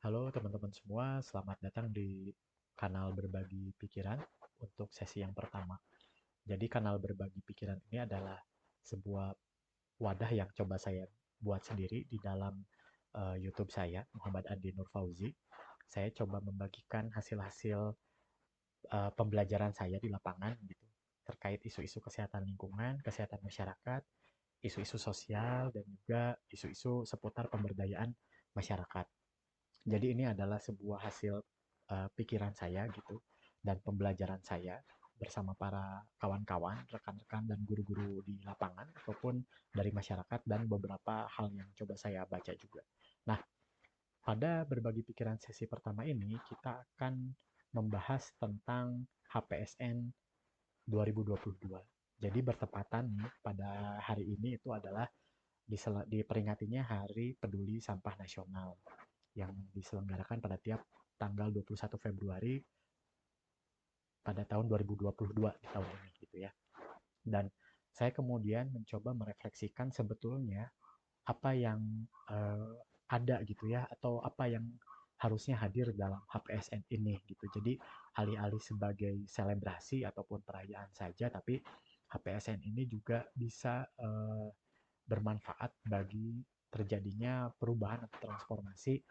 Halo teman-teman semua, selamat datang di kanal Berbagi Pikiran untuk sesi yang pertama. Jadi kanal Berbagi Pikiran ini adalah sebuah wadah yang coba saya buat sendiri di dalam YouTube saya, Muhammad Andi Nur Fauzi. Saya coba membagikan hasil-hasil pembelajaran saya di lapangan gitu, terkait isu-isu kesehatan lingkungan, kesehatan masyarakat, isu-isu sosial, dan juga isu-isu seputar pemberdayaan masyarakat. Jadi ini adalah sebuah hasil pikiran saya gitu dan pembelajaran saya bersama para kawan-kawan, rekan-rekan dan guru-guru di lapangan ataupun dari masyarakat dan beberapa hal yang coba saya baca juga. Nah, pada berbagi pikiran sesi pertama ini kita akan membahas tentang HPSN 2022. Jadi bertepatan nih pada hari ini itu adalah diperingatinya Hari Peduli Sampah Nasional yang diselenggarakan pada tiap tanggal 21 Februari pada tahun 2022 di tahun ini gitu ya. Dan saya kemudian mencoba merefleksikan sebetulnya apa yang eh, ada gitu ya atau apa yang harusnya hadir dalam HPSN ini gitu. Jadi alih-alih sebagai selebrasi ataupun perayaan saja, tapi HPSN ini juga bisa bermanfaat bagi terjadinya perubahan atau transformasi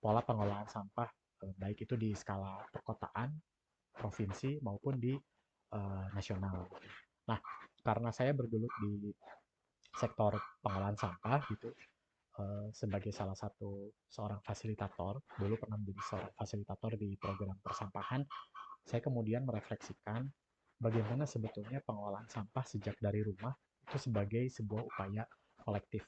pola pengelolaan sampah baik itu di skala perkotaan, provinsi maupun di nasional. Nah, karena saya bergelut di sektor pengelolaan sampah gitu sebagai salah satu seorang fasilitator, dulu pernah menjadi seorang fasilitator di program persampahan, saya kemudian merefleksikan bagaimana sebetulnya pengelolaan sampah sejak dari rumah itu sebagai sebuah upaya kolektif,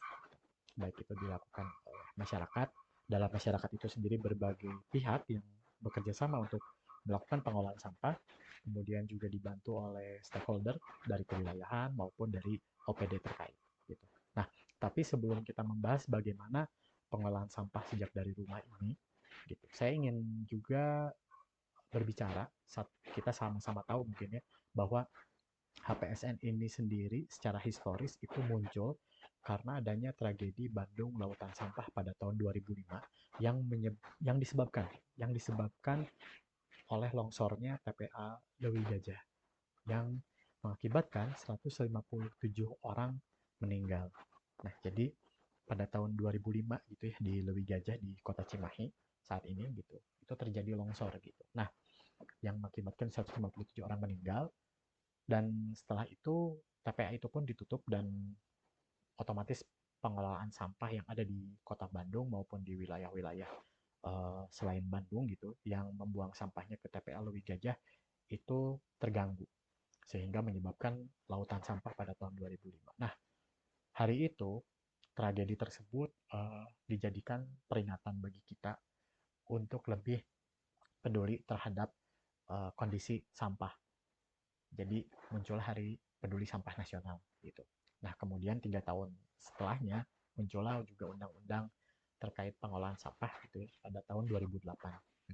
baik itu dilakukan oleh masyarakat, dalam masyarakat itu sendiri berbagai pihak yang bekerja sama untuk melakukan pengelolaan sampah, kemudian juga dibantu oleh stakeholder dari kewilayahan maupun dari OPD terkait. Gitu. Nah, tapi sebelum kita membahas bagaimana pengelolaan sampah sejak dari rumah ini, gitu, saya ingin juga berbicara, saat kita sama-sama tahu mungkin ya, bahwa HPSN ini sendiri secara historis itu muncul karena adanya tragedi Bandung Lautan Sampah pada tahun 2005 yang disebabkan oleh longsornya TPA Lewi Gajah yang mengakibatkan 157 orang meninggal. Nah, jadi pada tahun 2005 gitu ya di Lewi Gajah di Kota Cimahi saat ini gitu. Itu terjadi longsor gitu. Nah, yang mengakibatkan 157 orang meninggal dan setelah itu TPA itu pun ditutup dan otomatis pengelolaan sampah yang ada di Kota Bandung maupun di wilayah-wilayah selain Bandung gitu yang membuang sampahnya ke TPA Lewi Gajah itu terganggu sehingga menyebabkan lautan sampah pada tahun 2005. Nah, hari itu tragedi tersebut dijadikan peringatan bagi kita untuk lebih peduli terhadap kondisi sampah. Jadi muncul Hari Peduli Sampah Nasional gitu. Nah, kemudian 3 tahun setelahnya muncullah juga undang-undang terkait pengolahan sampah gitu ya, pada tahun 2008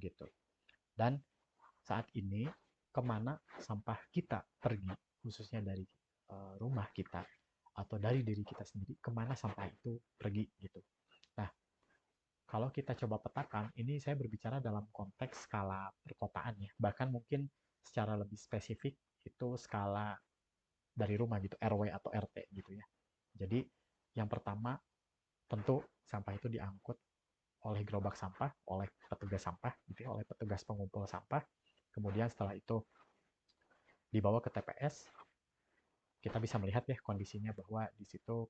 gitu. Dan saat ini kemana sampah kita pergi, khususnya dari rumah kita atau dari diri kita sendiri, kemana sampah itu pergi gitu. Nah, kalau kita coba petakan, ini saya berbicara dalam konteks skala perkotaan ya, bahkan mungkin secara lebih spesifik itu skala dari rumah gitu, RW atau RT gitu ya. Jadi yang pertama tentu sampah itu diangkut oleh gerobak sampah, oleh petugas sampah gitu ya, oleh petugas pengumpul sampah. Kemudian setelah itu dibawa ke TPS, kita bisa melihat ya kondisinya bahwa di situ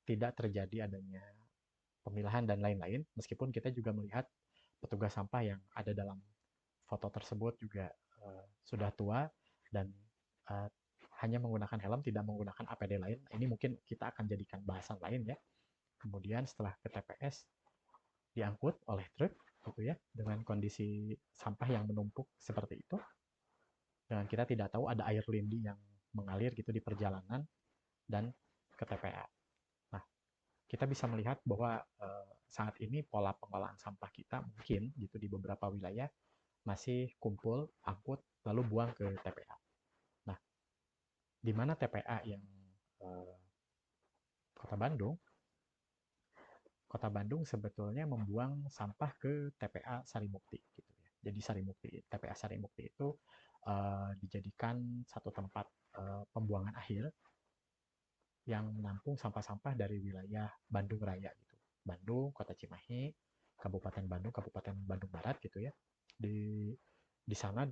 tidak terjadi adanya pemilahan dan lain-lain, meskipun kita juga melihat petugas sampah yang ada dalam foto tersebut juga sudah tua dan uh, hanya menggunakan helm, tidak menggunakan APD lain. Ini mungkin kita akan jadikan bahasan lain ya. Kemudian setelah ke TPS diangkut oleh truk gitu ya dengan kondisi sampah yang menumpuk seperti itu. Dan kita tidak tahu ada air lindi yang mengalir gitu di perjalanan dan ke TPA. Nah, kita bisa melihat bahwa saat ini pola pengolahan sampah kita mungkin gitu di beberapa wilayah masih kumpul, angkut, lalu buang ke TPA. Nah, di mana TPA yang Kota Bandung Kota Bandung sebetulnya membuang sampah ke TPA Sarimukti gitu ya. Jadi Sarimukti, TPA Sarimukti itu dijadikan satu tempat pembuangan akhir yang menampung sampah-sampah dari wilayah Bandung Raya gitu. Bandung, Kota Cimahi, Kabupaten Bandung Barat gitu ya. Di sana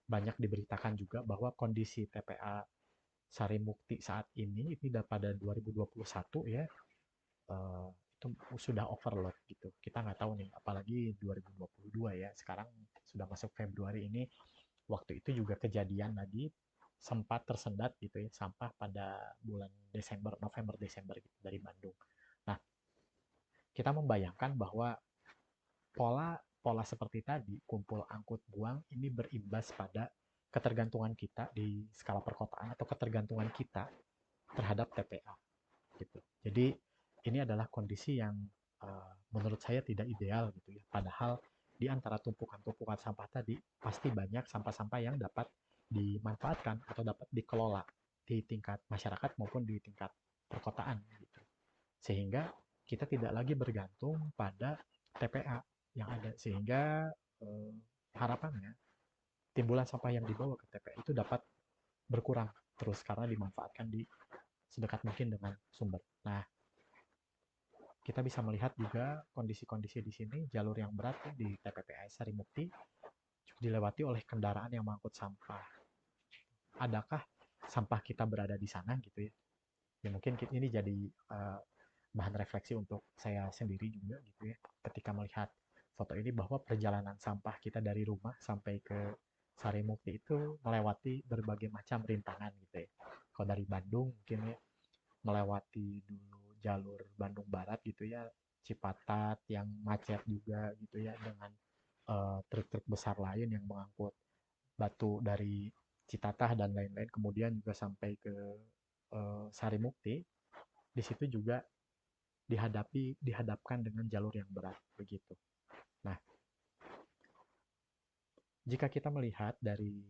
banyak diberitakan juga bahwa kondisi TPA Sarimukti saat ini pada 2021 ya, eh, itu sudah overload gitu. Kita nggak tahu nih, apalagi 2022 ya. Sekarang sudah masuk Februari ini, waktu itu juga kejadian lagi sempat tersendat gitu ya sampah pada bulan Desember, November, Desember gitu dari Bandung. Nah, kita membayangkan bahwa pola pola seperti tadi, kumpul angkut buang ini berimbas pada ketergantungan kita di skala perkotaan atau ketergantungan kita terhadap TPA gitu. Jadi ini adalah kondisi yang menurut saya tidak ideal gitu ya. Padahal di antara tumpukan-tumpukan sampah tadi pasti banyak sampah-sampah yang dapat dimanfaatkan atau dapat dikelola di tingkat masyarakat maupun di tingkat perkotaan gitu. Sehingga kita tidak lagi bergantung pada TPA yang ada, sehingga eh, harapannya timbulan sampah yang dibawa ke TPA itu dapat berkurang terus karena dimanfaatkan di sedekat mungkin dengan sumber. Nah, kita bisa melihat juga kondisi-kondisi di sini, jalur yang berat ya, di TPPS Sarimukti dilewati oleh kendaraan yang mengangkut sampah. Adakah sampah kita berada di sana gitu ya? Ya mungkin ini jadi bahan refleksi untuk saya sendiri juga gitu ya. Ketika melihat foto ini bahwa perjalanan sampah kita dari rumah sampai ke Sarimukti itu melewati berbagai macam rintangan gitu ya. Kalau dari Bandung mungkin ya melewati dulu jalur Bandung Barat gitu ya, Cipatat yang macet juga gitu ya dengan truk-truk besar lain yang mengangkut batu dari Citatah dan lain-lain, kemudian juga sampai ke Sarimukti. Di situ juga dihadapkan dengan jalur yang berat begitu. Nah, jika kita melihat dari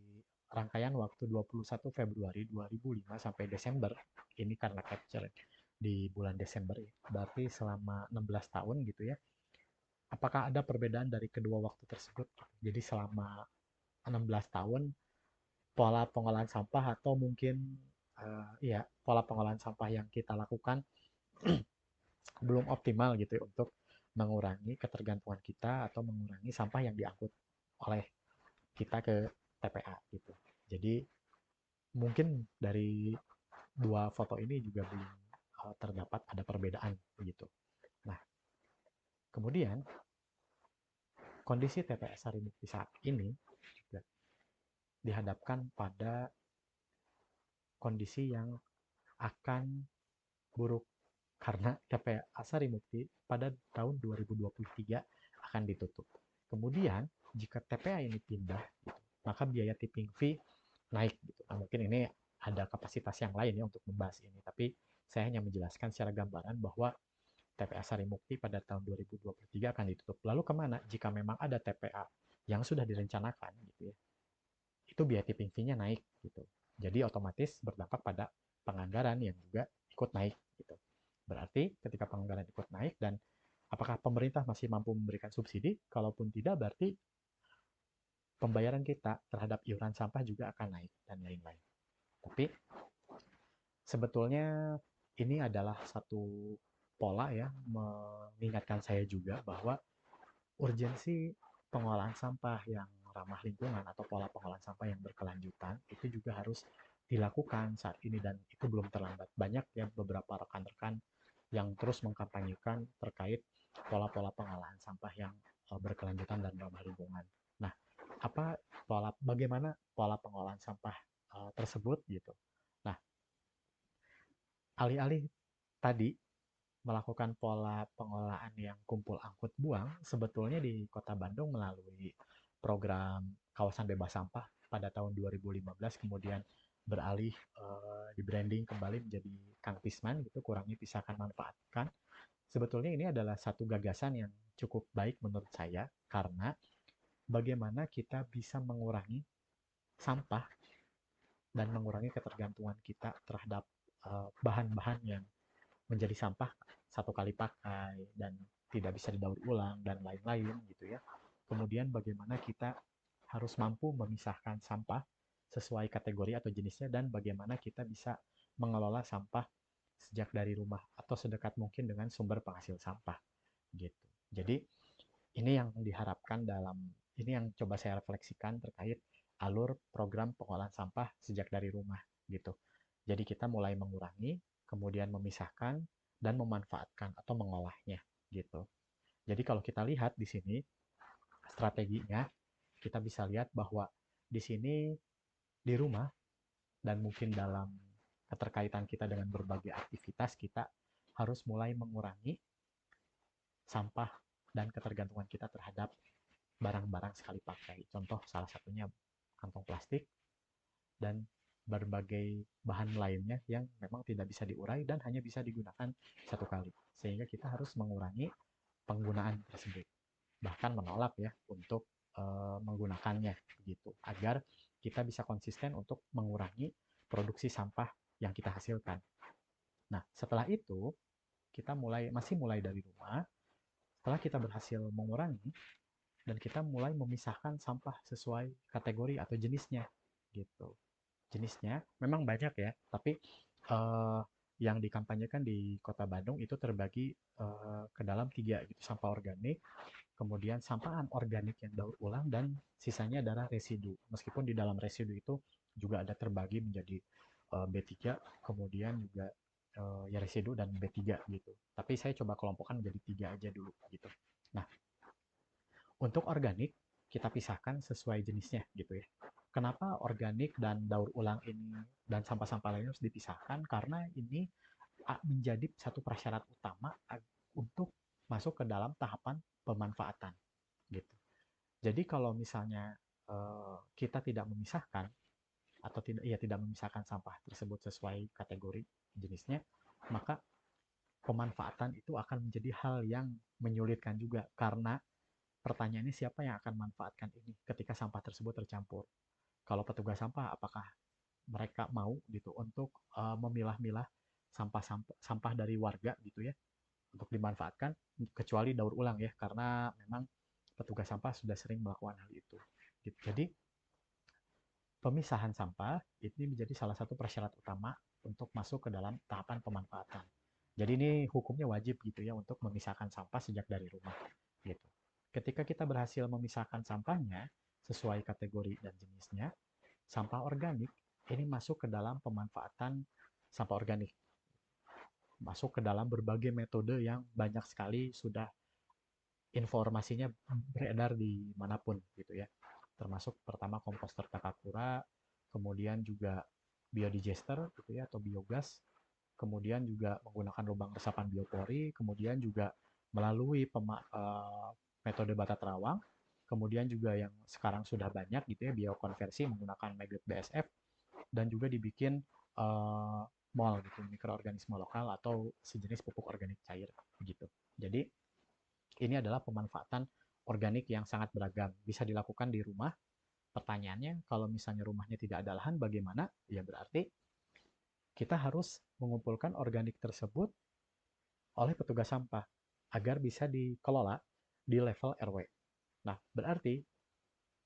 rangkaian waktu 21 Februari 2005 sampai Desember, ini karena capture di bulan Desember ya, berarti selama 16 tahun gitu ya. Apakah ada perbedaan dari kedua waktu tersebut? Jadi selama 16 tahun pola pengolahan sampah atau mungkin ya pola pengolahan sampah yang kita lakukan belum optimal gitu ya, untuk mengurangi ketergantungan kita atau mengurangi sampah yang diangkut oleh kita ke TPA gitu. Jadi mungkin dari dua foto ini juga belum terdapat ada perbedaan begitu. Nah, kemudian kondisi TPA Sarimukti saat ini juga dihadapkan pada kondisi yang akan buruk karena TPA Sarimukti pada tahun 2023 akan ditutup. Kemudian jika TPA ini pindah, gitu, maka biaya tipping fee naik. Gitu. Nah, mungkin ini ada kapasitas yang lain ya untuk membahas ini, tapi saya hanya menjelaskan secara gambaran bahwa TPA Sarimukti pada tahun 2023 akan ditutup. Lalu kemana jika memang ada TPA yang sudah direncanakan gitu ya? Itu biaya tipping fee-nya naik gitu. Jadi otomatis berdampak pada penganggaran yang juga ikut naik gitu. Berarti ketika penganggaran ikut naik dan apakah pemerintah masih mampu memberikan subsidi? Kalaupun tidak, berarti pembayaran kita terhadap iuran sampah juga akan naik dan lain-lain. Tapi sebetulnya ini adalah satu pola ya mengingatkan saya juga bahwa urgensi pengolahan sampah yang ramah lingkungan atau pola pengolahan sampah yang berkelanjutan itu juga harus dilakukan saat ini dan itu belum terlambat. Banyak ya beberapa rekan-rekan yang terus mengkampanyekan terkait pola-pola pengolahan sampah yang berkelanjutan dan ramah lingkungan. Nah, bagaimana pola pengolahan sampah tersebut gitu. Nah, alih-alih tadi melakukan pola pengolahan yang kumpul angkut buang, sebetulnya di Kota Bandung melalui program kawasan bebas sampah pada tahun 2015 kemudian beralih di branding kembali menjadi Kang Pisman gitu, kurangi pisahkan manfaatkan. Sebetulnya ini adalah satu gagasan yang cukup baik menurut saya karena bagaimana kita bisa mengurangi sampah dan mengurangi ketergantungan kita terhadap bahan-bahan yang menjadi sampah satu kali pakai dan tidak bisa didaur ulang dan lain-lain gitu ya. Kemudian bagaimana kita harus mampu memisahkan sampah sesuai kategori atau jenisnya dan bagaimana kita bisa mengelola sampah sejak dari rumah atau sedekat mungkin dengan sumber penghasil sampah gitu. Jadi ini yang diharapkan ini yang coba saya refleksikan terkait alur program pengolahan sampah sejak dari rumah gitu. Jadi kita mulai mengurangi, kemudian memisahkan dan memanfaatkan atau mengolahnya gitu. Jadi kalau kita lihat di sini strateginya, kita bisa lihat bahwa di sini di rumah dan mungkin dalam keterkaitan kita dengan berbagai aktivitas, kita harus mulai mengurangi sampah dan ketergantungan kita terhadap barang-barang sekali pakai. Contoh salah satunya kantong plastik dan berbagai bahan lainnya yang memang tidak bisa diurai dan hanya bisa digunakan satu kali. Sehingga kita harus mengurangi penggunaan tersebut. Bahkan menolak ya untuk menggunakannya begitu agar kita bisa konsisten untuk mengurangi produksi sampah yang kita hasilkan. Nah, setelah itu kita masih mulai dari rumah. Setelah kita berhasil mengurangi, dan kita mulai memisahkan sampah sesuai kategori atau jenisnya gitu. Jenisnya memang banyak ya, tapi uh, yang dikampanyekan di Kota Bandung itu terbagi ke dalam 3 gitu, sampah organik, kemudian sampah anorganik yang daur ulang dan sisanya adalah residu. Meskipun di dalam residu itu juga ada terbagi menjadi B3, kemudian juga ya residu dan B3 gitu. Tapi saya coba kelompokkan menjadi 3 aja dulu gitu. Nah, untuk organik, kita pisahkan sesuai jenisnya gitu ya. Kenapa organik dan daur ulang ini dan sampah-sampah lainnya harus dipisahkan? Karena ini menjadi satu prasyarat utama untuk masuk ke dalam tahapan pemanfaatan gitu. Jadi kalau misalnya kita tidak memisahkan atau tidak memisahkan sampah tersebut sesuai kategori jenisnya, maka pemanfaatan itu akan menjadi hal yang menyulitkan juga karena pertanyaannya siapa yang akan manfaatkan ini ketika sampah tersebut tercampur. Kalau petugas sampah, apakah mereka mau gitu untuk memilah-milah sampah dari warga gitu ya untuk dimanfaatkan kecuali daur ulang ya karena memang petugas sampah sudah sering melakukan hal itu. Gitu. Jadi pemisahan sampah ini menjadi salah satu prasyarat utama untuk masuk ke dalam tahapan pemanfaatan. Jadi ini hukumnya wajib gitu ya untuk memisahkan sampah sejak dari rumah gitu. Ketika kita berhasil memisahkan sampahnya sesuai kategori dan jenisnya, sampah organik ini masuk ke dalam pemanfaatan sampah organik. Masuk ke dalam berbagai metode yang banyak sekali sudah informasinya beredar di manapun gitu ya. Termasuk pertama komposter Takakura, kemudian juga biodigester gitu ya atau biogas, kemudian juga menggunakan lubang resapan biopori, kemudian juga melalui metode bata terawang, kemudian juga yang sekarang sudah banyak gitu ya biokonversi menggunakan magnet BSF dan juga dibikin MOL gitu mikroorganisme lokal atau sejenis pupuk organik cair gitu. Jadi ini adalah pemanfaatan organik yang sangat beragam. Bisa dilakukan di rumah. Pertanyaannya, kalau misalnya rumahnya tidak ada lahan, bagaimana? Ya berarti kita harus mengumpulkan organik tersebut oleh petugas sampah agar bisa dikelola di level RW. Nah, berarti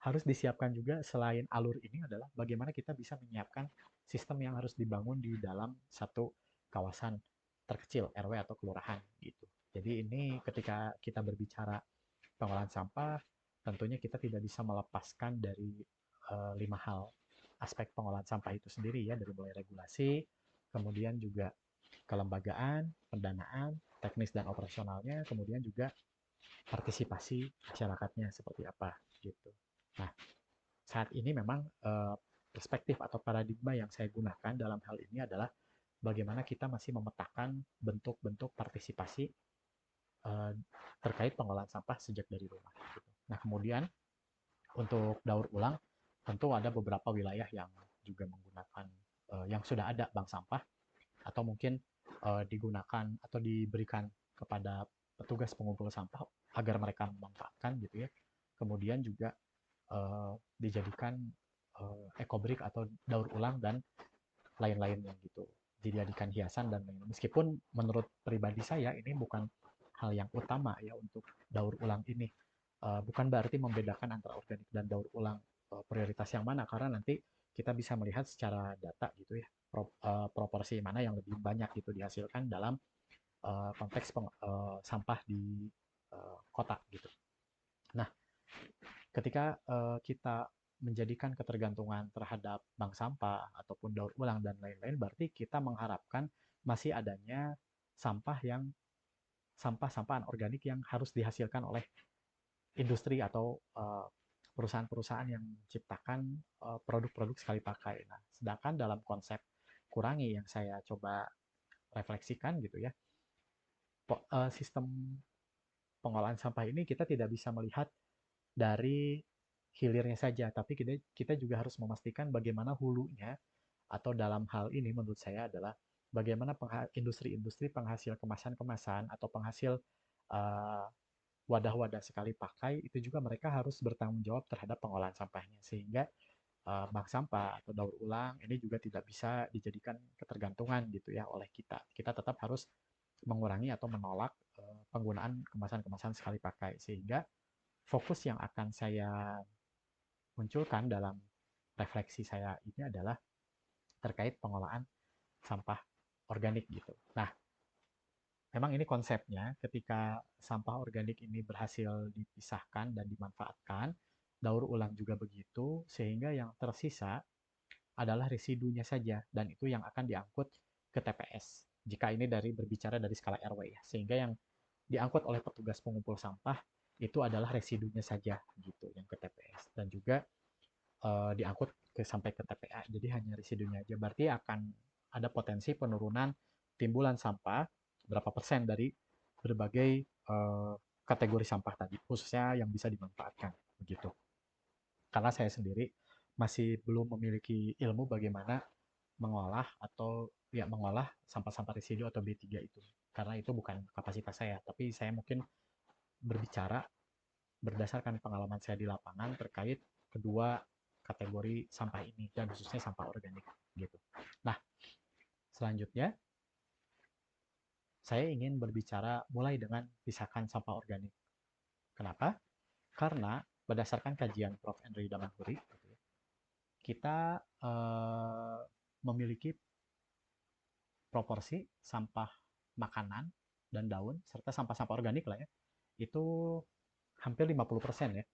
harus disiapkan juga selain alur ini adalah bagaimana kita bisa menyiapkan sistem yang harus dibangun di dalam satu kawasan terkecil RW atau kelurahan gitu. Jadi ini ketika kita berbicara pengolahan sampah, tentunya kita tidak bisa melepaskan dari 5 hal aspek pengolahan sampah itu sendiri ya, dari mulai regulasi, kemudian juga kelembagaan, pendanaan, teknis dan operasionalnya, kemudian juga partisipasi masyarakatnya seperti apa gitu. Nah, saat ini memang perspektif atau paradigma yang saya gunakan dalam hal ini adalah bagaimana kita masih memetakan bentuk-bentuk partisipasi uh, terkait pengolahan sampah sejak dari rumah. Gitu. Nah, kemudian untuk daur ulang, tentu ada beberapa wilayah yang juga menggunakan yang sudah ada bank sampah atau mungkin digunakan atau diberikan kepada petugas pengumpul sampah agar mereka memanfaatkan gitu ya. Kemudian juga dijadikan ekobrik atau daur ulang dan lain-lainnya gitu. dijadikan hiasan dan lain-lain. Meskipun menurut pribadi saya ini bukan hal yang utama ya untuk daur ulang ini. Bukan berarti membedakan antara organik dan daur ulang prioritas yang mana, karena nanti kita bisa melihat secara data gitu ya, proporsi mana yang lebih banyak gitu dihasilkan dalam konteks sampah di kota gitu. Nah, ketika kita menjadikan ketergantungan terhadap bank sampah ataupun daur ulang dan lain-lain, berarti kita mengharapkan masih adanya sampah yang sampah-sampah organik yang harus dihasilkan oleh industri atau perusahaan-perusahaan yang menciptakan produk-produk sekali pakai. Nah, sedangkan dalam konsep kurangi yang saya coba refleksikan gitu ya, sistem pengolahan sampah ini kita tidak bisa melihat dari hilirnya saja, tapi kita juga harus memastikan bagaimana hulunya, atau dalam hal ini menurut saya adalah bagaimana industri-industri penghasil kemasan-kemasan atau penghasil uh, wadah-wadah sekali pakai itu juga mereka harus bertanggung jawab terhadap pengolahan sampahnya, sehingga bank sampah atau daur ulang ini juga tidak bisa dijadikan ketergantungan gitu ya oleh kita. Kita tetap harus mengurangi atau menolak penggunaan kemasan-kemasan sekali pakai, sehingga fokus yang akan saya munculkan dalam refleksi saya ini adalah terkait pengolahan sampah organik gitu. Nah, memang ini konsepnya ketika sampah organik ini berhasil dipisahkan dan dimanfaatkan, daur ulang juga begitu, sehingga yang tersisa adalah residunya saja, dan itu yang akan diangkut ke TPS. Jika ini berbicara dari skala RW ya, sehingga yang diangkut oleh petugas pengumpul sampah itu adalah residunya saja gitu yang ke TPS, dan juga diangkut sampai ke TPA. Jadi hanya residunya aja. Berarti akan ada potensi penurunan timbulan sampah berapa persen dari berbagai kategori sampah tadi, khususnya yang bisa dimanfaatkan begitu. Karena saya sendiri masih belum memiliki ilmu bagaimana mengolah atau ya mengolah sampah-sampah residu atau B3 itu. Karena itu bukan kapasitas saya, tapi saya mungkin berbicara berdasarkan pengalaman saya di lapangan terkait kedua kategori sampah ini, dan khususnya sampah organik gitu. Nah, selanjutnya saya ingin berbicara mulai dengan pisahkan sampah organik. Kenapa? Karena berdasarkan kajian Prof. Henry Damanhuri, kita memiliki proporsi sampah makanan dan daun serta sampah-sampah organik lah ya, itu hampir 50% ya.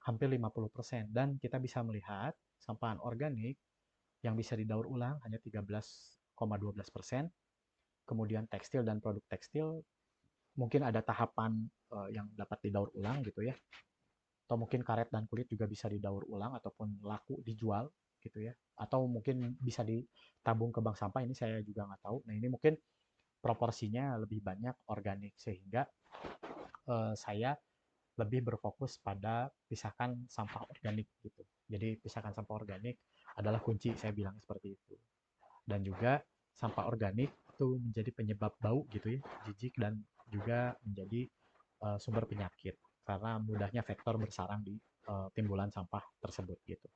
Hampir 50%, dan kita bisa melihat sampah organik yang bisa didaur ulang hanya 13,12%. Kemudian tekstil dan produk tekstil mungkin ada tahapan yang dapat didaur ulang gitu ya. Atau mungkin karet dan kulit juga bisa didaur ulang ataupun laku dijual gitu ya. Atau mungkin bisa ditabung ke bank sampah, ini saya juga nggak tahu. Nah, ini mungkin proporsinya lebih banyak organik, sehingga saya lebih berfokus pada pisahkan sampah organik gitu. Jadi pisahkan sampah organik adalah kunci, saya bilang seperti itu. Dan juga sampah organik itu menjadi penyebab bau gitu ya, jijik, dan juga menjadi sumber penyakit karena mudahnya vektor bersarang di timbulan sampah tersebut gitu.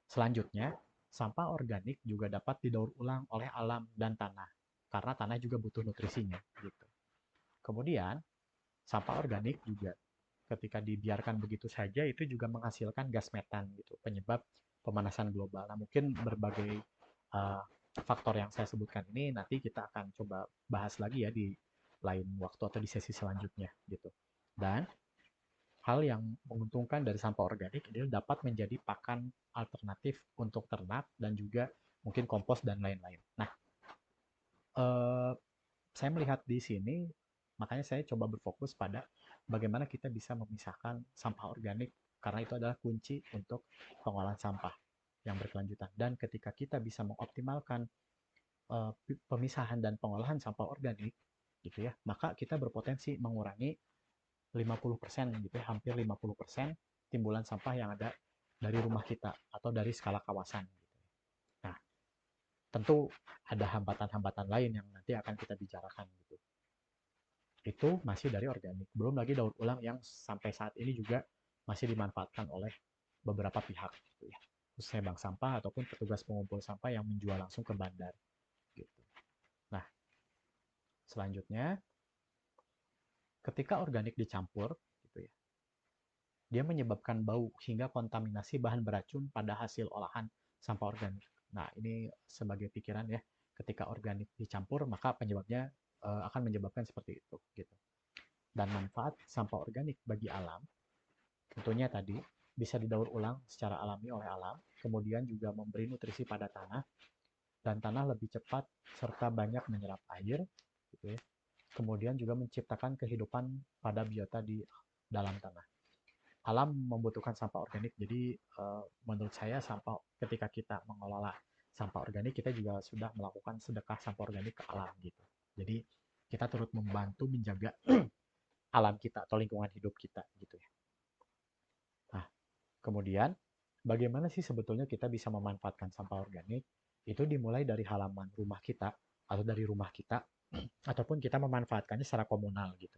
Selanjutnya, sampah organik juga dapat didaur ulang oleh alam dan tanah karena tanah juga butuh nutrisinya gitu. Kemudian, sampah organik juga ketika dibiarkan begitu saja itu juga menghasilkan gas metan gitu, penyebab pemanasan global. Nah, mungkin berbagai uh, faktor yang saya sebutkan ini nanti kita akan coba bahas lagi ya di lain waktu atau di sesi selanjutnya gitu. Dan hal yang menguntungkan dari sampah organik ini dapat menjadi pakan alternatif untuk ternak dan juga mungkin kompos dan lain-lain. Nah, eh, saya melihat di sini, makanya saya coba berfokus pada bagaimana kita bisa memisahkan sampah organik, karena itu adalah kunci untuk pengolahan sampah yang berkelanjutan. Dan ketika kita bisa mengoptimalkan pemisahan dan pengolahan sampah organik, gitu ya, maka kita berpotensi mengurangi 50% gitu ya, hampir 50% timbulan sampah yang ada dari rumah kita atau dari skala kawasan. Gitu. Nah, tentu ada hambatan-hambatan lain yang nanti akan kita bicarakan gitu. Itu masih dari organik. Belum lagi daur ulang yang sampai saat ini juga masih dimanfaatkan oleh beberapa pihak gitu ya. Khususnya bank sampah ataupun petugas pengumpul sampah yang menjual langsung ke bandar gitu. Selanjutnya, ketika organik dicampur, gitu ya, dia menyebabkan bau hingga kontaminasi bahan beracun pada hasil olahan sampah organik. Nah, ini sebagai pikiran ya, ketika organik dicampur, maka penyebabnya akan menyebabkan seperti itu, gitu. Dan manfaat sampah organik bagi alam, tentunya tadi bisa didaur ulang secara alami oleh alam, kemudian juga memberi nutrisi pada tanah, dan tanah lebih cepat serta banyak menyerap air, gitu ya. Kemudian juga menciptakan kehidupan pada biota di dalam tanah. Alam membutuhkan sampah organik, jadi menurut saya sampah ketika kita mengelola sampah organik, kita juga sudah melakukan sedekah sampah organik ke alam gitu. Jadi kita turut membantu menjaga alam kita atau lingkungan hidup kita gitu ya. Nah, kemudian bagaimana sih sebetulnya kita bisa memanfaatkan sampah organik? Itu dimulai dari halaman rumah kita atau dari rumah kita ataupun kita memanfaatkannya secara komunal gitu.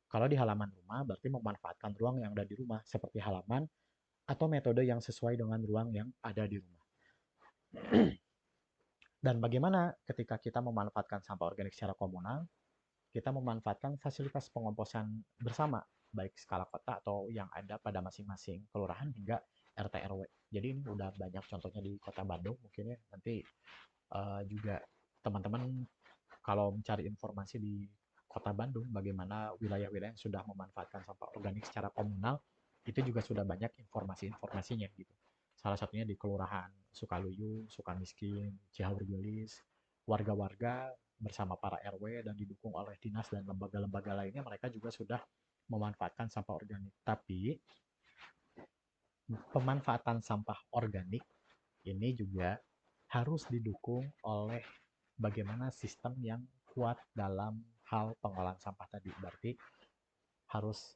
Kalau di halaman rumah berarti memanfaatkan ruang yang ada di rumah seperti halaman atau metode yang sesuai dengan ruang yang ada di rumah. Dan bagaimana ketika kita memanfaatkan sampah organik secara komunal? Kita memanfaatkan fasilitas pengomposan bersama, baik skala kota atau yang ada pada masing-masing kelurahan hingga RT RW. Jadi ini udah banyak contohnya di Kota Bandung mungkin ya. Nanti juga teman-teman kalau mencari informasi di Kota Bandung bagaimana wilayah-wilayah yang sudah memanfaatkan sampah organik secara komunal, itu juga sudah banyak informasi-informasinya gitu. Salah satunya di Kelurahan Sukaluyu, Sukamiskin, Cihaurgelis, warga-warga bersama para RW dan didukung oleh dinas dan lembaga-lembaga lainnya, mereka juga sudah memanfaatkan sampah organik. Tapi pemanfaatan sampah organik ini juga harus didukung oleh bagaimana sistem yang kuat dalam hal pengolahan sampah tadi. Berarti harus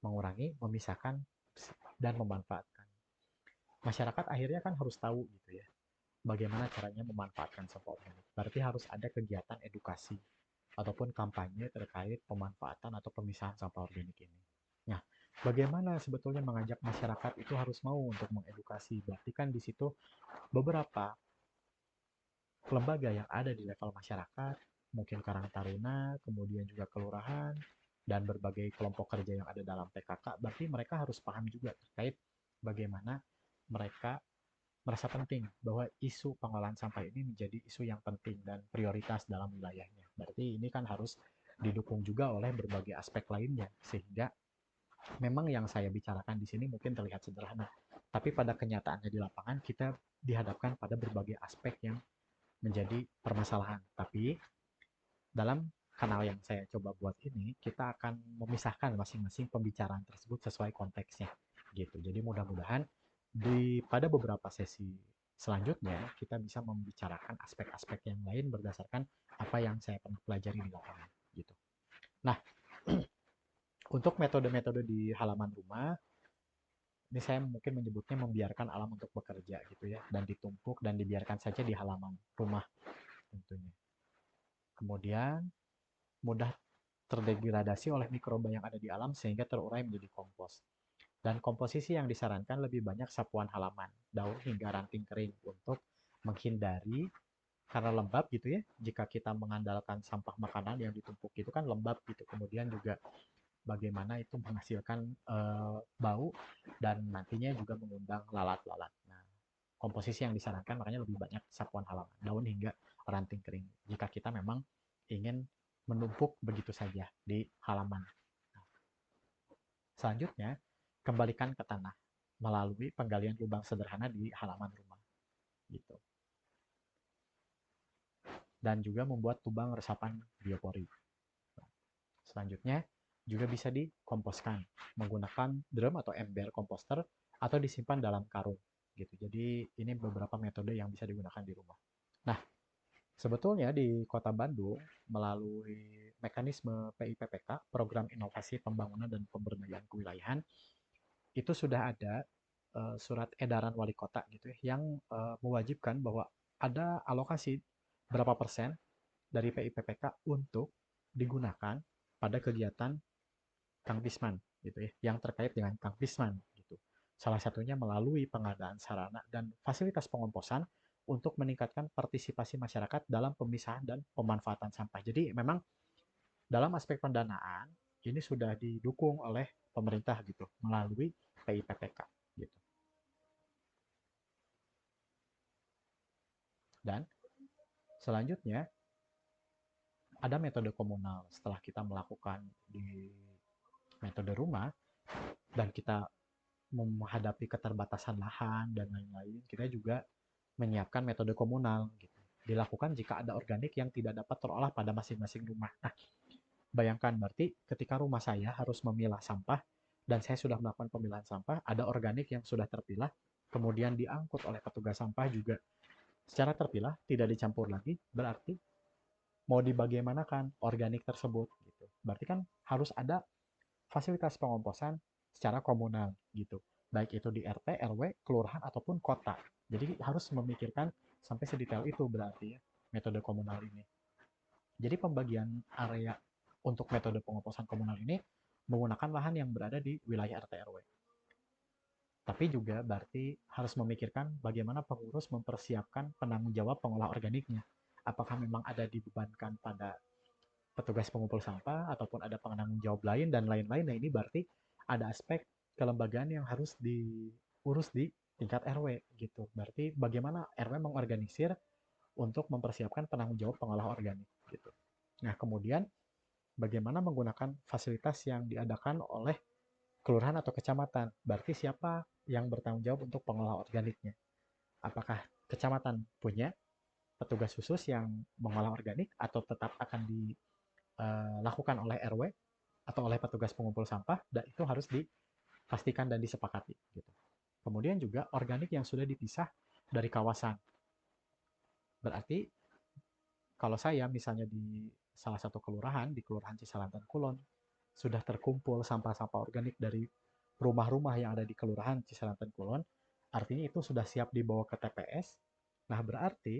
mengurangi, memisahkan, dan memanfaatkan. Masyarakat akhirnya kan harus tahu gitu ya, bagaimana caranya memanfaatkan sampah organik. Berarti harus ada kegiatan edukasi ataupun kampanye terkait pemanfaatan atau pemisahan sampah organik ini. Nah, bagaimana sebetulnya mengajak masyarakat itu harus mau untuk mengedukasi? Berarti kan di situ beberapa lembaga yang ada di level masyarakat, mungkin Karang Taruna, kemudian juga kelurahan, dan berbagai kelompok kerja yang ada dalam PKK, berarti mereka harus paham juga terkait bagaimana mereka merasa penting bahwa isu pengolahan sampah ini menjadi isu yang penting dan prioritas dalam wilayahnya. Berarti ini kan harus didukung juga oleh berbagai aspek lainnya, sehingga memang yang saya bicarakan di sini mungkin terlihat sederhana, tapi pada kenyataannya di lapangan kita dihadapkan pada berbagai aspek yang menjadi permasalahan. Tapi dalam kanal yang saya coba buat ini, kita akan memisahkan masing-masing pembicaraan tersebut sesuai konteksnya. Gitu. Jadi mudah-mudahan pada beberapa sesi selanjutnya kita bisa membicarakan aspek-aspek yang lain berdasarkan apa yang saya pernah pelajari di lapangan. Gitu. Nah, untuk metode-metode di halaman rumah, ini saya mungkin menyebutnya membiarkan alam untuk bekerja gitu ya, dan ditumpuk dan dibiarkan saja di halaman rumah tentunya. Kemudian mudah terdegradasi oleh mikroba yang ada di alam sehingga terurai menjadi kompos. Dan komposisi yang disarankan lebih banyak sapuan halaman, daun hingga ranting kering untuk menghindari karena lembab gitu ya. Jika kita mengandalkan sampah makanan yang ditumpuk itu kan lembab gitu. Kemudian juga bagaimana itu menghasilkan bau dan nantinya juga mengundang lalat-lalat. Nah, komposisi yang disarankan makanya lebih banyak sapuan halaman, daun hingga ranting kering. Jika kita memang ingin menumpuk begitu saja di halaman. Selanjutnya, kembalikan ke tanah melalui penggalian lubang sederhana di halaman rumah. Gitu. Dan juga membuat lubang resapan biopori. Selanjutnya, juga bisa dikomposkan menggunakan drum atau ember komposter atau disimpan dalam karung. Gitu. Jadi ini beberapa metode yang bisa digunakan di rumah. Nah, sebetulnya di Kota Bandung melalui mekanisme PIPPK, Program Inovasi Pembangunan dan Pemberdayaan Kewilayahan, itu sudah ada surat edaran wali kota gitu ya, yang mewajibkan bahwa ada alokasi berapa persen dari PIPPK untuk digunakan pada kegiatan Kang Pisman gitu ya, yang terkait dengan Kang Pisman gitu. Salah satunya melalui pengadaan sarana dan fasilitas pengomposan untuk meningkatkan partisipasi masyarakat dalam pemisahan dan pemanfaatan sampah. Jadi memang dalam aspek pendanaan ini sudah didukung oleh pemerintah gitu melalui PIPPK gitu. Dan selanjutnya ada metode komunal. Setelah kita melakukan di metode rumah dan kita menghadapi keterbatasan lahan dan lain-lain, kita juga menyiapkan metode komunal gitu. Dilakukan jika ada organik yang tidak dapat terolah pada masing-masing rumah. Nah, bayangkan berarti ketika rumah saya harus memilah sampah dan saya sudah melakukan pemilahan sampah, ada organik yang sudah terpilah, kemudian diangkut oleh petugas sampah juga secara terpilah, tidak dicampur lagi, berarti mau dibagaimanakan organik tersebut gitu. Berarti kan harus ada fasilitas pengomposan secara komunal gitu. Baik itu di RT, RW, kelurahan ataupun kota. Jadi harus memikirkan sampai sedetail itu berarti ya metode komunal ini. Jadi pembagian area untuk metode pengomposan komunal ini menggunakan lahan yang berada di wilayah RT RW. Tapi juga berarti harus memikirkan bagaimana pengurus mempersiapkan penanggung jawab pengolah organiknya. Apakah memang ada dibebankan pada petugas pengumpul sampah ataupun ada penanggung jawab lain dan lain-lain. Nah, ini berarti ada aspek kelembagaan yang harus diurus di tingkat RW gitu. Berarti bagaimana RW mengorganisir untuk mempersiapkan penanggung jawab pengolah organik gitu. Nah, kemudian bagaimana menggunakan fasilitas yang diadakan oleh kelurahan atau kecamatan. Berarti siapa yang bertanggung jawab untuk pengolah organiknya? Apakah kecamatan punya petugas khusus yang mengolah organik atau tetap akan dilakukan oleh RW atau oleh petugas pengumpul sampah, dan itu harus dipastikan dan disepakati gitu. Kemudian juga organik yang sudah dipisah dari kawasan. Berarti kalau saya misalnya di salah satu kelurahan, di Kelurahan Cisalantan Kulon, sudah terkumpul sampah-sampah organik dari rumah-rumah yang ada di Kelurahan Cisalantan Kulon, artinya itu sudah siap dibawa ke TPS. Nah, berarti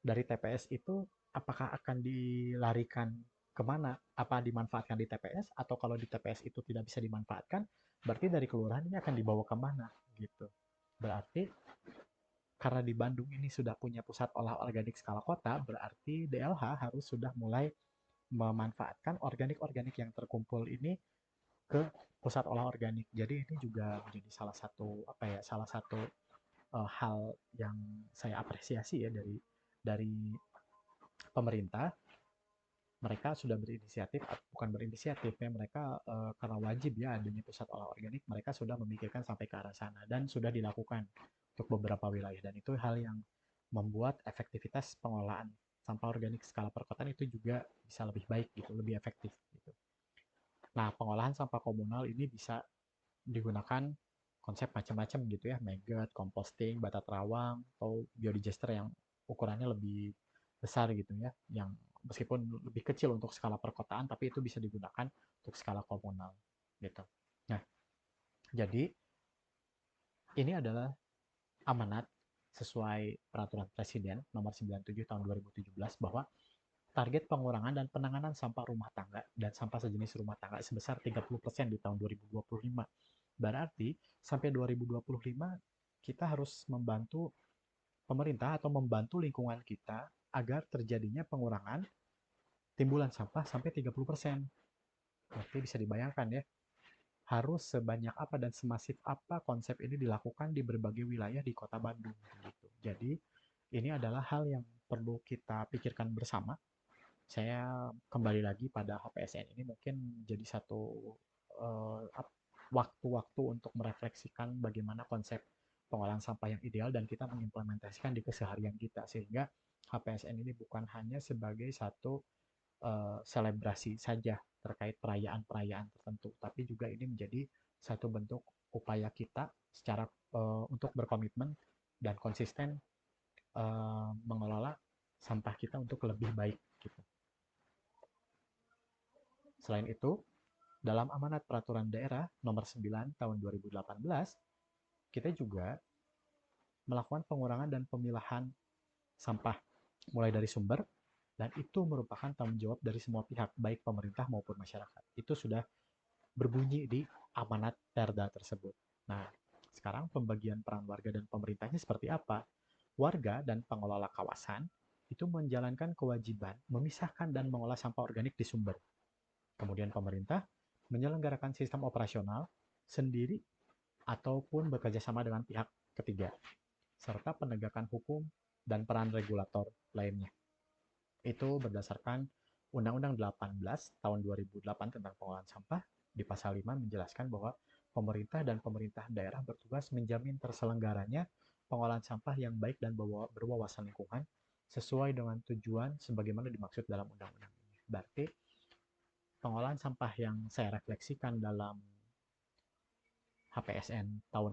dari TPS itu apakah akan dilarikan kemana? Apa dimanfaatkan di TPS? Atau kalau di TPS itu tidak bisa dimanfaatkan, berarti dari kelurahan ini akan dibawa kemana? Gitu. Berarti karena di Bandung ini sudah punya pusat olah organik skala kota, berarti DLH harus sudah mulai memanfaatkan organik-organik yang terkumpul ini ke pusat olah organik. Jadi ini juga menjadi salah satu salah satu hal yang saya apresiasi ya dari pemerintah. Mereka sudah berinisiatif, bukan berinisiatif ya, mereka karena wajib ya adanya pusat olah organik, mereka sudah memikirkan sampai ke arah sana dan sudah dilakukan untuk beberapa wilayah, dan itu hal yang membuat efektivitas pengolahan sampah organik skala perkotaan itu juga bisa lebih baik gitu, lebih efektif gitu. Nah, pengolahan sampah komunal ini bisa digunakan konsep macam-macam gitu ya, maggot, composting, bata terawang, atau biodigester yang ukurannya lebih besar gitu ya, yang meskipun lebih kecil untuk skala perkotaan, tapi itu bisa digunakan untuk skala komunal gitu. Nah, jadi ini adalah amanat sesuai peraturan Presiden nomor 97 tahun 2017 bahwa target pengurangan dan penanganan sampah rumah tangga dan sampah sejenis rumah tangga sebesar 30% di tahun 2025. Berarti sampai 2025 kita harus membantu pemerintah atau membantu lingkungan kita agar terjadinya pengurangan timbulan sampah sampai 30%. Berarti bisa dibayangkan ya, harus sebanyak apa dan semasif apa konsep ini dilakukan di berbagai wilayah di Kota Bandung gitu. Jadi ini adalah hal yang perlu kita pikirkan bersama. Saya kembali lagi pada HPSN ini mungkin jadi satu uh, waktu-waktu untuk merefleksikan bagaimana konsep pengolahan sampah yang ideal dan kita mengimplementasikan di keseharian kita, sehingga HPSN ini bukan hanya sebagai satu selebrasi saja terkait perayaan-perayaan tertentu, tapi juga ini menjadi satu bentuk upaya kita secara untuk berkomitmen dan konsisten mengelola sampah kita untuk lebih baik gitu. Selain itu, dalam amanat peraturan daerah nomor 9 tahun 2018, kita juga melakukan pengurangan dan pemilahan sampah mulai dari sumber, dan itu merupakan tanggung jawab dari semua pihak, baik pemerintah maupun masyarakat. Itu sudah berbunyi di amanat Perda tersebut. Nah, sekarang pembagian peran warga dan pemerintahnya seperti apa? Warga dan pengelola kawasan itu menjalankan kewajiban memisahkan dan mengolah sampah organik di sumber. Kemudian pemerintah menyelenggarakan sistem operasional sendiri ataupun bekerja sama dengan pihak ketiga, serta penegakan hukum dan peran regulator lainnya. Itu berdasarkan Undang-Undang 18 tahun 2008 tentang pengelolaan sampah. Di pasal 5 menjelaskan bahwa pemerintah dan pemerintah daerah bertugas menjamin terselenggaranya pengolahan sampah yang baik dan berwawasan lingkungan sesuai dengan tujuan sebagaimana dimaksud dalam undang-undang ini. Berarti pengolahan sampah yang saya refleksikan dalam HPSN tahun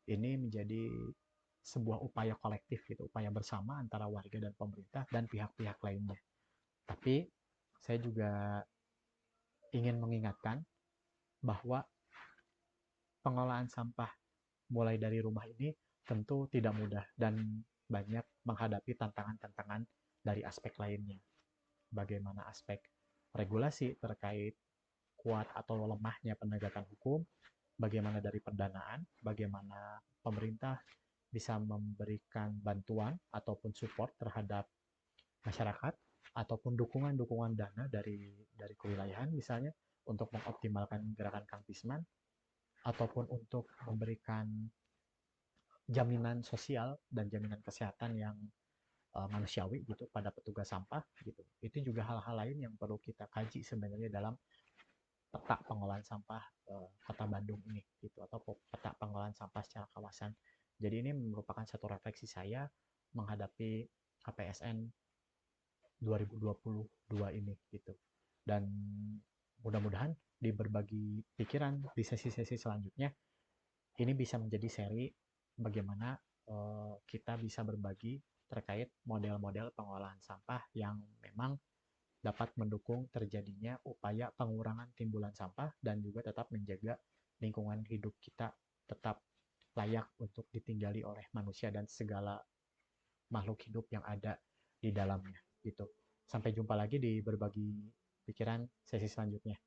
ini menjadi sebuah upaya kolektif gitu, upaya bersama antara warga dan pemerintah dan pihak-pihak lainnya. Tapi saya juga ingin mengingatkan bahwa pengolahan sampah mulai dari rumah ini tentu tidak mudah dan banyak menghadapi tantangan-tantangan dari aspek lainnya. Bagaimana aspek regulasi terkait kuat atau lemahnya penegakan hukum, bagaimana dari pendanaan, bagaimana pemerintah bisa memberikan bantuan ataupun support terhadap masyarakat ataupun dukungan-dukungan dana dari kewilayahan misalnya untuk mengoptimalkan gerakan Kang Pisman ataupun untuk memberikan jaminan sosial dan jaminan kesehatan yang manusiawi gitu pada petugas sampah gitu. Itu juga hal-hal lain yang perlu kita kaji sebenarnya dalam peta pengolahan sampah Kota Bandung ini gitu atau peta pengolahan sampah secara kawasan. Jadi ini merupakan satu refleksi saya menghadapi KPSN 2022 ini gitu. Dan mudah-mudahan di berbagi pikiran di sesi-sesi selanjutnya ini bisa menjadi seri bagaimana kita bisa berbagi terkait model-model pengolahan sampah yang memang dapat mendukung terjadinya upaya pengurangan timbulan sampah dan juga tetap menjaga lingkungan hidup kita tetap layak untuk ditinggali oleh manusia dan segala makhluk hidup yang ada di dalamnya gitu. Sampai jumpa lagi di berbagi pikiran sesi selanjutnya.